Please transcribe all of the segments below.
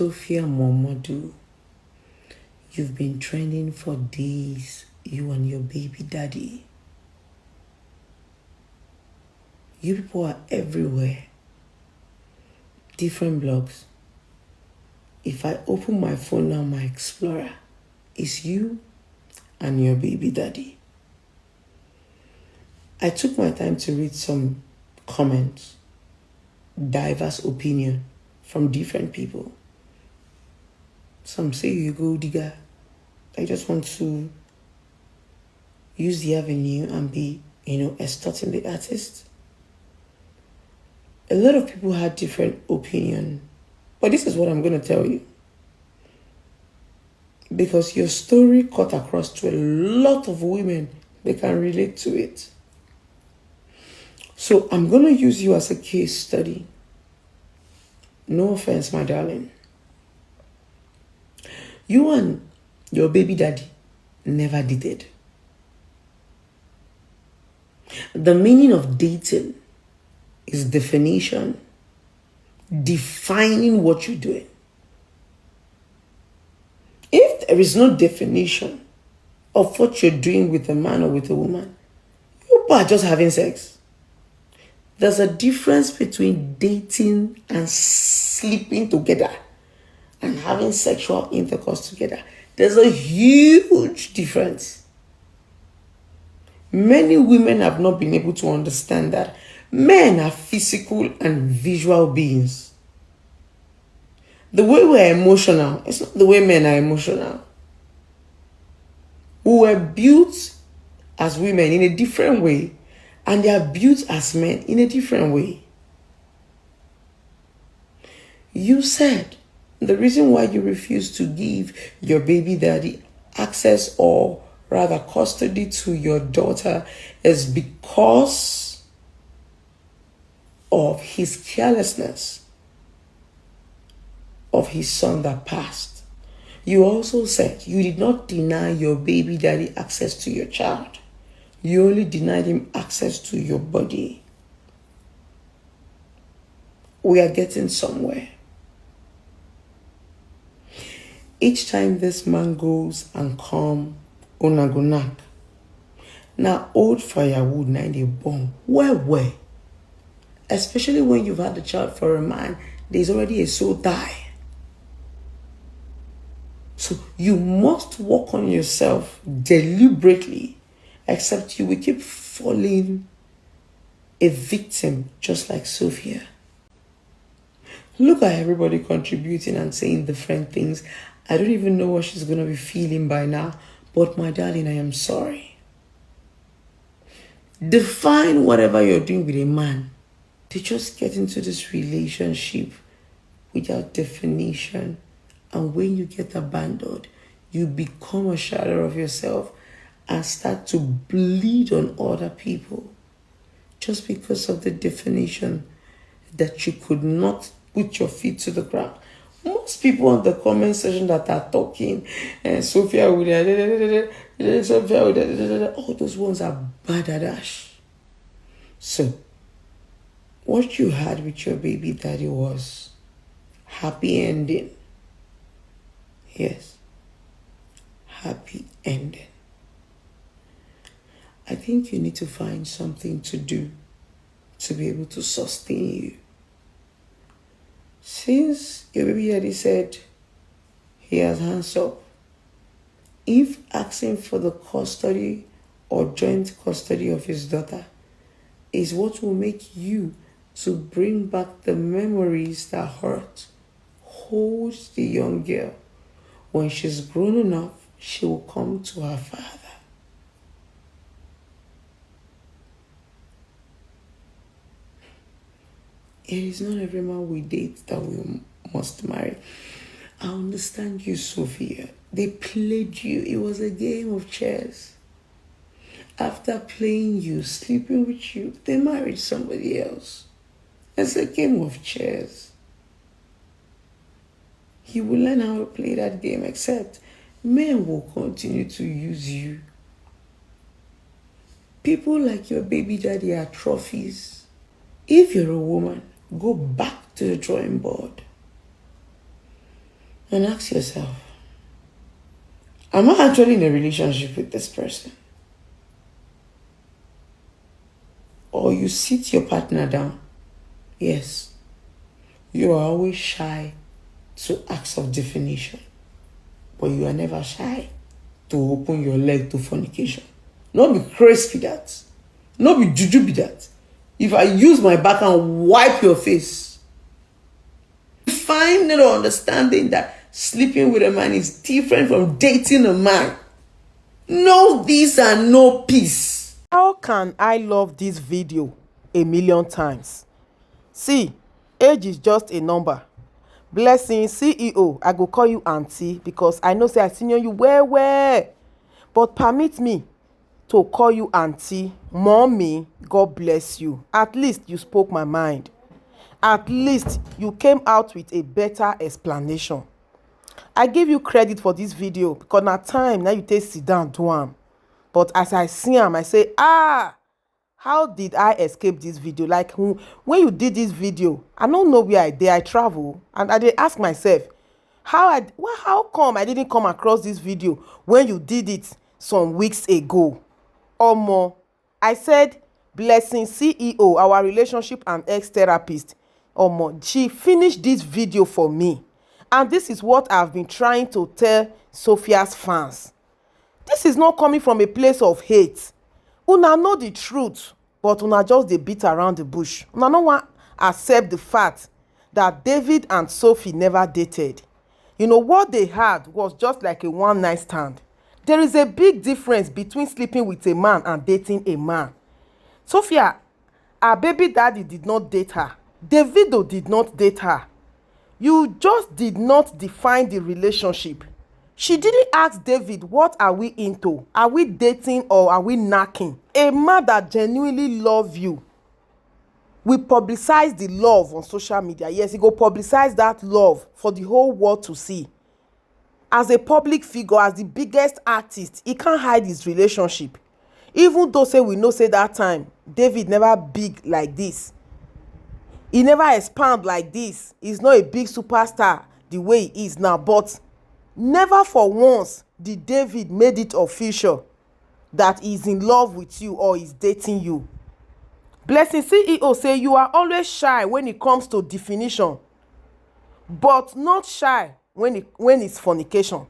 Sophia Modu, you've been trending for days, you and your baby daddy. You people are everywhere. Different blogs. If I open my phone now, my Explorer, it's you and your baby daddy. I took my time to read some comments, diverse opinion from different people. Some say you go digger. I just want to use the avenue and be, extorting the artist. A lot of people had different opinion, but this is what I'm going to tell you. Because your story cut across to a lot of women, they can relate to it. So I'm going to use you as a case study. No offense, my darling. You and your baby daddy never dated. The meaning of dating is definition, defining what you're doing. If there is no definition of what you're doing with a man or with a woman, you are just having sex. There's a difference between dating and sleeping together and having sexual intercourse together. There's a huge difference. Many women have not been able to understand that men are physical and visual beings. The way we're emotional, it's not the way men are emotional. We were built as women in a different way, and they are built as men in a different way. You said the reason why you refuse to give your baby daddy access or rather custody to your daughter is because of his carelessness of his son that passed. You also said you did not deny your baby daddy access to your child. You only denied him access to your body. We are getting somewhere. Each time this man goes and come, onagonak. Now old firewood, now they burn. Where? Especially when you've had a child for a man, there's already a soul tie. So you must work on yourself deliberately, except you will keep falling a victim just like Sophia. Look at everybody contributing and saying different things. I don't even know what she's going to be feeling by now, but my darling, I am sorry. Define whatever you're doing with a man. They just get into this relationship without definition. And when you get abandoned, you become a shadow of yourself and start to bleed on other people just because of the definition that you could not put your feet to the ground. Most people on the comment section that are talking, Sophia, all those ones are badadash. So, what you had with your baby daddy was happy ending. Yes, happy ending. I think you need to find something to do to be able to sustain you. Since your baby daddy said he has hands up, if asking for the custody or joint custody of his daughter is what will make you to bring back the memories that hurt, hold the young girl. When she's grown enough, she will come to her father. It is not every man we date that we must marry. I understand you, Sophia. They played you. It was a game of chess. After playing you, sleeping with you, they married somebody else. It's a game of chess. You will learn how to play that game, except men will continue to use you. People like your baby daddy are trophies. If you're a woman, go back to the drawing board. And ask yourself, am I actually in a relationship with this person? Or you sit your partner down. Yes, you are always shy to acts of definition, but you are never shy to open your leg to fornication. Not be crazy be that. Not be juju be that. If I use my back and wipe your face, find no understanding that sleeping with a man is different from dating a man. No this and no peace. How can I love this video a million times? See, age is just a number. Blessing CEO, I go call you auntie because I know say I senior you well. But permit me to call you auntie, mommy, God bless you. At least you spoke my mind. At least you came out with a better explanation. I give you credit for this video because na time now you take sit down do am. But as I see am, I say, how did I escape this video? Like when you did this video, I don't know where I travel, and I dey ask myself, how come I didn't come across this video when you did it some weeks ago? Omo, I said, Blessing CEO, our relationship and ex-therapist, Omo, she finished this video for me. And this is what I've been trying to tell Sophia's fans. This is not coming from a place of hate. Una know the truth, but una just dey beat around the bush. Una no wan accept the fact that David and Sophie never dated. You know, what they had was just like a one-night stand. There is a big difference between sleeping with a man and dating a man. Sophia, her baby daddy did not date her. Davido did not date her. You just did not define the relationship. She didn't ask David, what are we into? Are we dating or are we knacking? A man that genuinely loves you will publicize the love on social media. Yes, he go publicize that love for the whole world to see. As a public figure, as the biggest artist, he can't hide his relationship. Even though say we know say that time, David never big like this. He never expand like this. He's not a big superstar the way he is now, but never for once did David made it official that he's in love with you or he's dating you. Blessing CEO say you are always shy when it comes to definition, but not shy when it's fornication.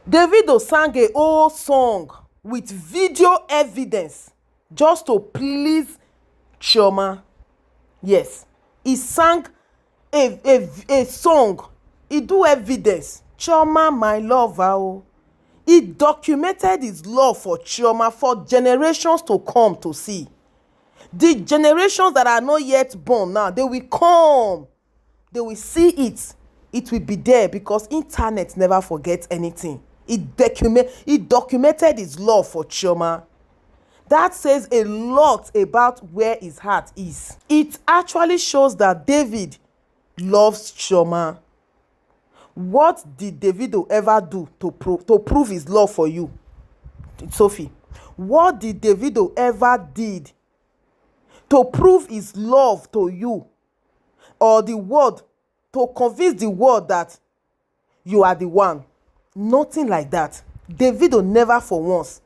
Davido sang a whole song with video evidence just to please Chioma. Yes, he sang a song. He do evidence. Chioma, my lover. Oh. He documented his love for Chioma for generations to come to see. The generations that are not yet born now, they will come. They will see it. It will be there because internet never forgets anything. He documented his love for Chioma. That says a lot about where his heart is. It actually shows that David loves Chioma. What did Davido ever do to prove his love for you, Sophie? What did Davido ever did to prove his love to you, or the world, to convince the world that you are the one? Nothing like that. Davido never for once.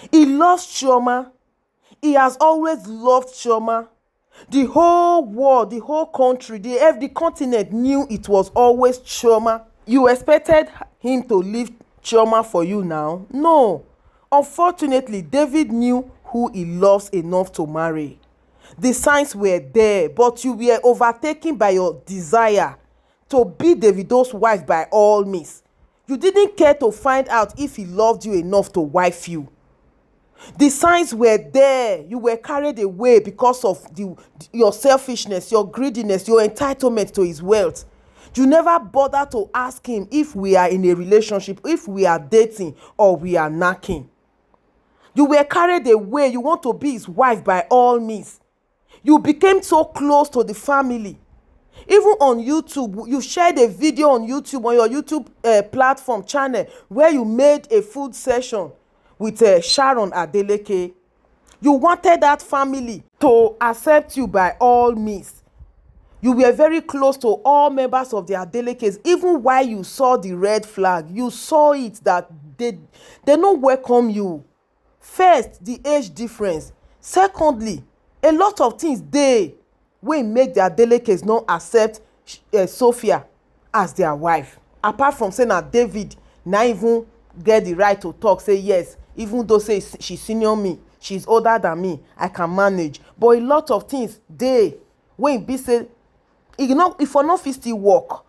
He loves Chioma. He has always loved Chioma. The whole world, the whole country, the continent knew it was always Chioma. You expected him to leave Chioma for you now? No. Unfortunately, David knew who he loves enough to marry. The signs were there, but you were overtaken by your desire to be Davido's wife by all means. You didn't care to find out if he loved you enough to wife you. The signs were there. You were carried away because of your selfishness, your greediness, your entitlement to his wealth. You never bothered to ask him if we are in a relationship, if we are dating or we are knacking. You were carried away. You want to be his wife by all means. You became so close to the family. Even on YouTube, you shared a video on YouTube, on your YouTube platform channel, where you made a food session with Sharon Adeleke. You wanted that family to accept you by all means. You were very close to all members of the Adelekes. Even while you saw the red flag, you saw it that they don't welcome you. First, the age difference. Secondly, a lot of things dey wey make the Adelekes not accept Sophia as their wife. Apart from saying that David na even get the right to talk, say yes, even though say she senior me, she's older than me, I can manage. But a lot of things dey wey be say if for no fit still work.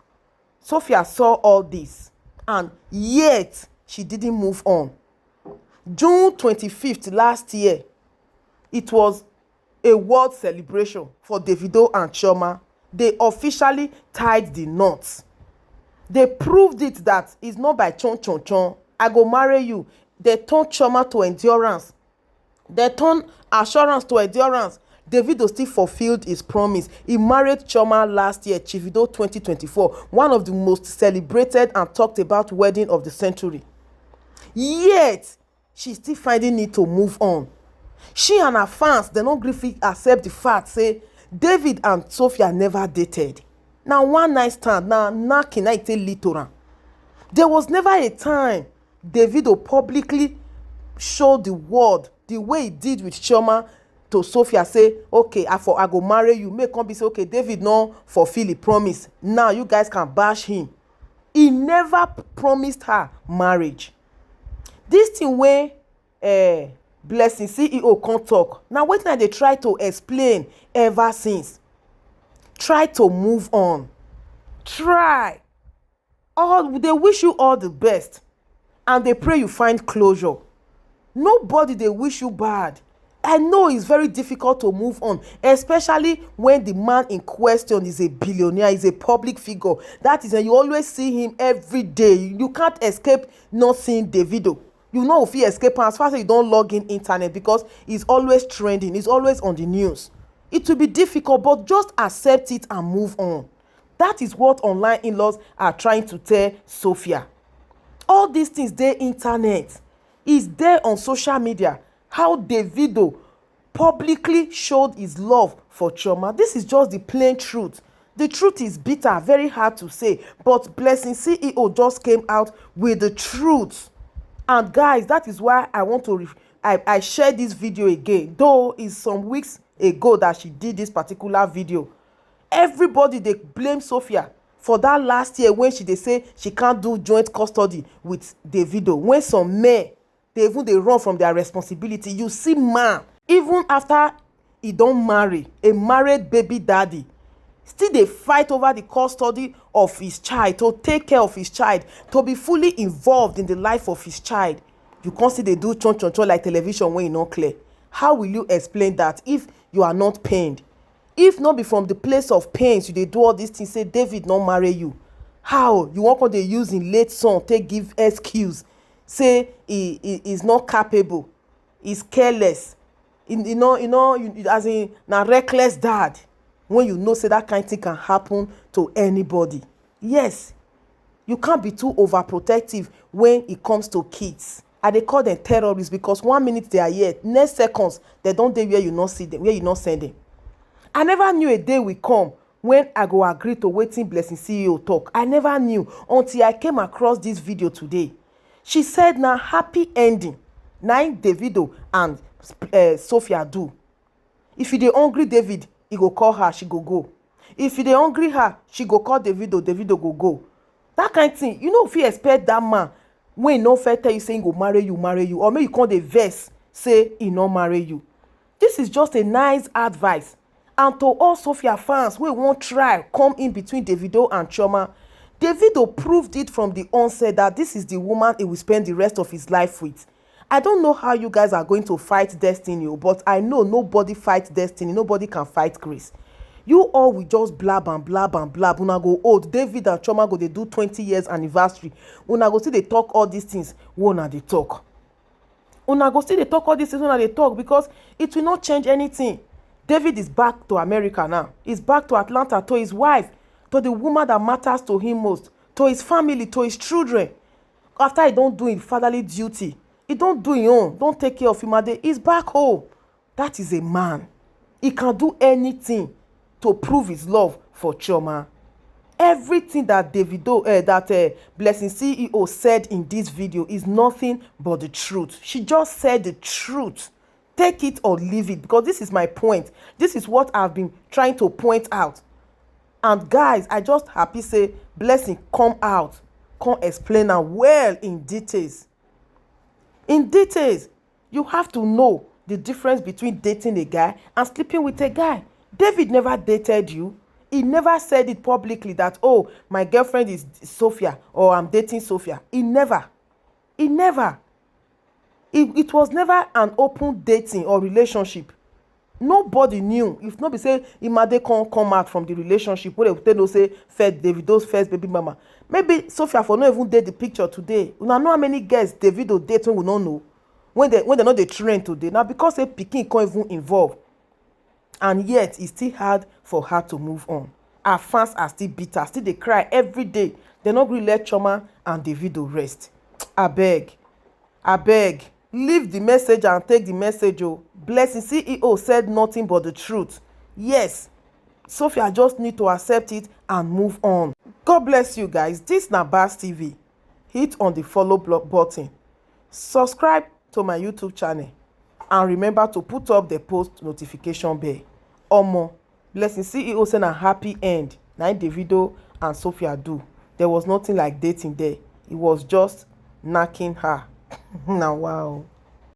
Sophia saw all this and yet she didn't move on. June 25th last year, it was a world celebration for Davido and Chioma. They officially tied the knots. They proved it that it's not by chon chon chon. I go marry you. They turned Chioma to endurance. They turned assurance to endurance. Davido still fulfilled his promise. He married Chioma last year, CHIVIDO 2024, one of the most celebrated and talked about wedding of the century. Yet, she's still finding it to move on. She and her fans, they don't really accept the fact, say, David and Sophia never dated. Now, one night stand, now, knocking, I tell literal. There was never a time Davido publicly showed the world the way he did with Chioma to Sophia, say, okay, I go marry you. Make come be say, okay, David no fulfill the promise. Now you guys can bash him. He never promised her marriage. This thing where Blessing CEO can't talk. Now wetin I dey try to explain ever since. Try to move on. Try. They wish you all the best. And they pray you find closure. Nobody they wish you bad. I know it's very difficult to move on, especially when the man in question is a billionaire, is a public figure. That is, and you always see him every day. You can't escape not seeing Davido. You know if you escape as far as you don't log in internet, because he's always trending, he's always on the news. It will be difficult, but just accept it and move on. That is what online in-laws are trying to tell Sophia. All these things, their internet is there on social media. How Davido publicly showed his love for Chioma. This is just the plain truth. The truth is bitter, very hard to say. But Blessingceo just came out with the truth. And guys, that is why I want to I shared this video again. Though it's some weeks ago that she did this particular video. Everybody, they blame Sophia for that last year when they say she can't do joint custody with Davido. When some men, they run from their responsibility. You see, man, even after he don't marry, a married baby daddy, still they fight over the custody of his child, to take care of his child, to be fully involved in the life of his child. You can't see they do chon chon chon like television when you're not clear. How will you explain that if you are not pained? If not be from the place of pains, you they do all these things, say David not marry you. How? You want to use in late son, take give excuse. Say he is not capable, he's careless, as in na reckless dad. When you know say that kind of thing can happen to anybody. Yes, you can't be too overprotective when it comes to kids. And they call them terrorists because 1 minute they are here, next seconds they don't dey where you not see them, where you not send them. I never knew a day will come when I go agree to wetin Blessingceo talk. I never knew until I came across this video today. She said na happy ending na Davido and Sophia do. If you dey hungry David, he go call her, she go. If you dey hungry her, she go call Davido, Davido go. That kind of thing. You know if you expect that man when he no fit tell you say he go marry you, or maybe you call the verse say he no marry you. This is just a nice advice. And to all Sophia fans wey wan try come in between Davido and Chioma, Davido proved it from the onset that this is the woman he will spend the rest of his life with. I don't know how you guys are going to fight destiny, but I know nobody fights destiny. Nobody can fight grace. You all will just blab and blab and blab. Una go old. David and Chioma go they do 20 years anniversary. Una go see they talk all these things. Una they talk. Una go see they talk all these things. Una they talk because it will not change anything. David is back to America now. He's back to Atlanta, to his wife, to the woman that matters to him most, to his family, to his children. After he don't do his fatherly duty, he don't do his own, don't take care of him, he's back home. That is a man. He can do anything to prove his love for Chioma. Everything that Blessing CEO said in this video is nothing but the truth. She just said the truth. Take it or leave it, because this is my point. This is what I've been trying to point out. And guys, I just happy say Blessing come out, come explain her well in details. In details, you have to know the difference between dating a guy and sleeping with a guy. David never dated you. He never said it publicly that, oh, my girlfriend is Sophia or I'm dating Sophia. He never. It was never an open dating or relationship. Nobody knew. If nobody say Imade can't come out from the relationship, where they know say first Davido's first baby mama. Maybe Sophia for not even date the picture today. You know how many girls Davido date when we don't know. When they know the trend today. Now because a pikin can't even involve. And yet it's still hard for her to move on. Her fans are still bitter, still they cry every day. They not really let Chioma and Davido rest. I beg. Leave the message and take the message. Oh, Blessing CEO said nothing but the truth. Yes, Sophia just need to accept it and move on. God bless you guys. This na Baz TV. Hit on the follow button. Subscribe to my YouTube channel. And remember to put up the post notification bell. Omo, Blessing CEO said a happy end. Now Davido and Sophia do. There was nothing like dating there. It was just knocking her. Now wow.